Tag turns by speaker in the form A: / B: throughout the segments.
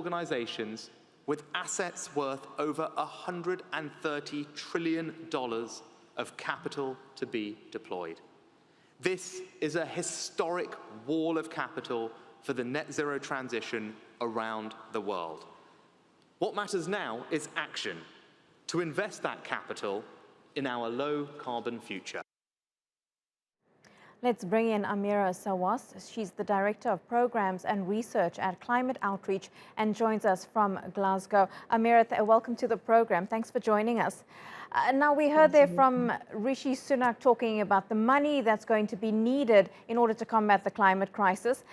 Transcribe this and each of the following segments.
A: organizations with assets worth over $130 trillion of capital to be deployed. This is a historic wall of capital for the net zero transition around the world. What matters now is action, to invest that capital in our low-carbon future.
B: Let's bring in Amira Sawas. She's the Director of Programs and Research at Climate Outreach and joins us from Glasgow. Amira, welcome to the program. Thanks for joining us. Now, we heard there from Rishi Sunak talking about the money that's going to be needed in order to combat the climate crisis.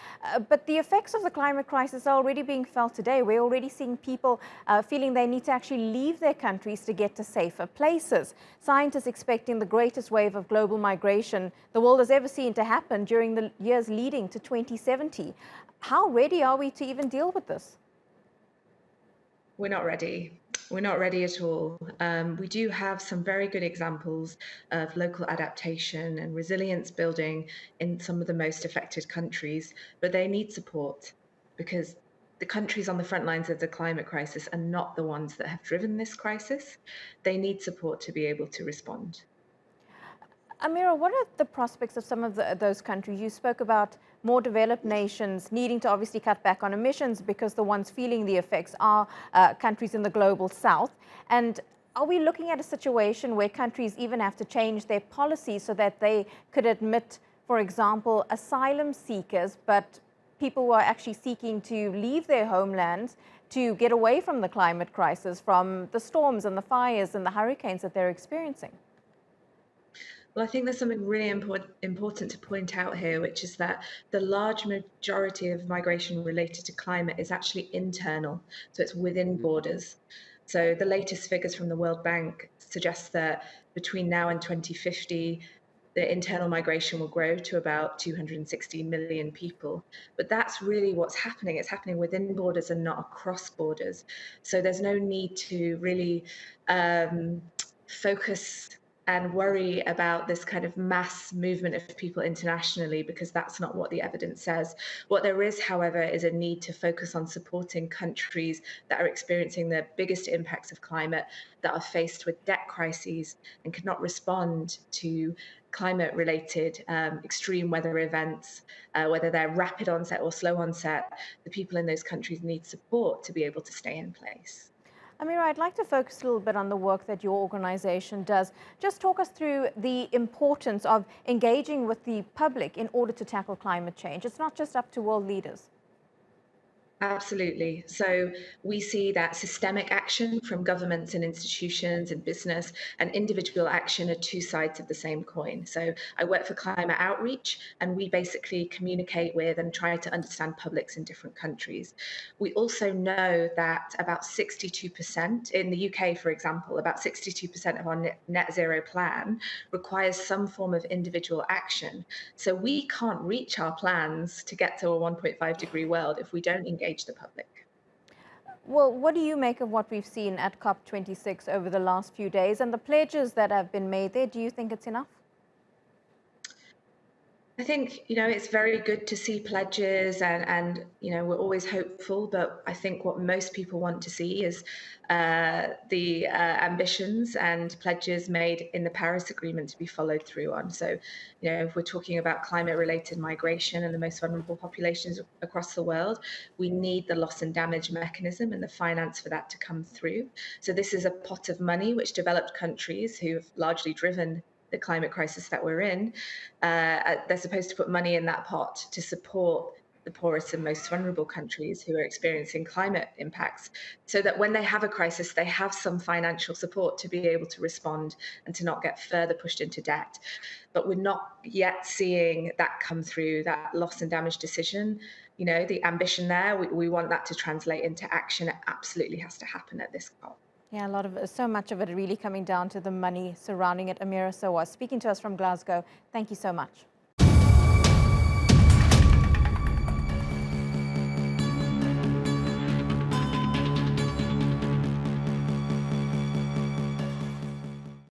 B: But the effects of the climate crisis are already being felt today. We're already seeing people feeling they need to actually leave their countries to get to safer places. Scientists expecting the greatest wave of global migration the world has ever seen to happen during the years leading to 2070. How ready are we to even deal with this?
C: We're not ready. We're not ready at all. We do have some very good examples of local adaptation and resilience building in some of the most affected countries, but they need support because the countries on the front lines of the climate crisis are not the ones that have driven this crisis. They need support to be able to respond.
B: Amira, what are the prospects of some of those countries? You spoke about more developed nations needing to obviously cut back on emissions because the ones feeling the effects are countries in the global south. And are we looking at a situation where countries even have to change their policies so that they could admit, for example, asylum seekers, but people who are actually seeking to leave their homelands to get away from the climate crisis, from the storms and the fires and the hurricanes that they're experiencing?
C: Well, I think there's something really important to point out here, which is that the large majority of migration related to climate is actually internal, so it's within borders. So the latest figures from the World Bank suggest that between now and 2050, the internal migration will grow to about 260 million people. But that's really what's happening. It's happening within borders and not across borders. So there's no need to really focus and worry about this kind of mass movement of people internationally, because that's not what the evidence says. What there is, however, is a need to focus on supporting countries that are experiencing the biggest impacts of climate, that are faced with debt crises and cannot respond to climate-related extreme weather events, whether they're rapid onset or slow onset. The people in those countries need support to be able to stay in place.
B: Amira, I'd like to focus a little bit on the work that your organization does. Just talk us through the importance of engaging with the public in order to tackle climate change. It's not just up to world leaders.
C: Absolutely. So we see that systemic action from governments and institutions and business and individual action are two sides of the same coin. So I work for Climate Outreach, and we basically communicate with and try to understand publics in different countries. We also know that about 62%, in the UK, for example, about 62% of our net zero plan requires some form of individual action. So we can't reach our plans to get to a 1.5 degree world if we don't engage the public.
B: Well, what do you make of what we've seen at COP26 over the last few days and the pledges that have been made there? Do you think it's enough?
C: I think, it's very good to see pledges and we're always hopeful, but I think what most people want to see is the ambitions and pledges made in the Paris Agreement to be followed through on. So, if we're talking about climate-related migration and the most vulnerable populations across the world, we need the loss and damage mechanism and the finance for that to come through. So this is a pot of money which developed countries who have largely driven the climate crisis that we're in, they're supposed to put money in that pot to support the poorest and most vulnerable countries who are experiencing climate impacts, so that when they have a crisis, they have some financial support to be able to respond and to not get further pushed into debt. But we're not yet seeing that come through, that loss and damage decision. The ambition there, we want that to translate into action. It absolutely has to happen at this COP.
B: Yeah, so much of it really coming down to the money surrounding it. Amira Sawas, speaking to us from Glasgow. Thank you so much.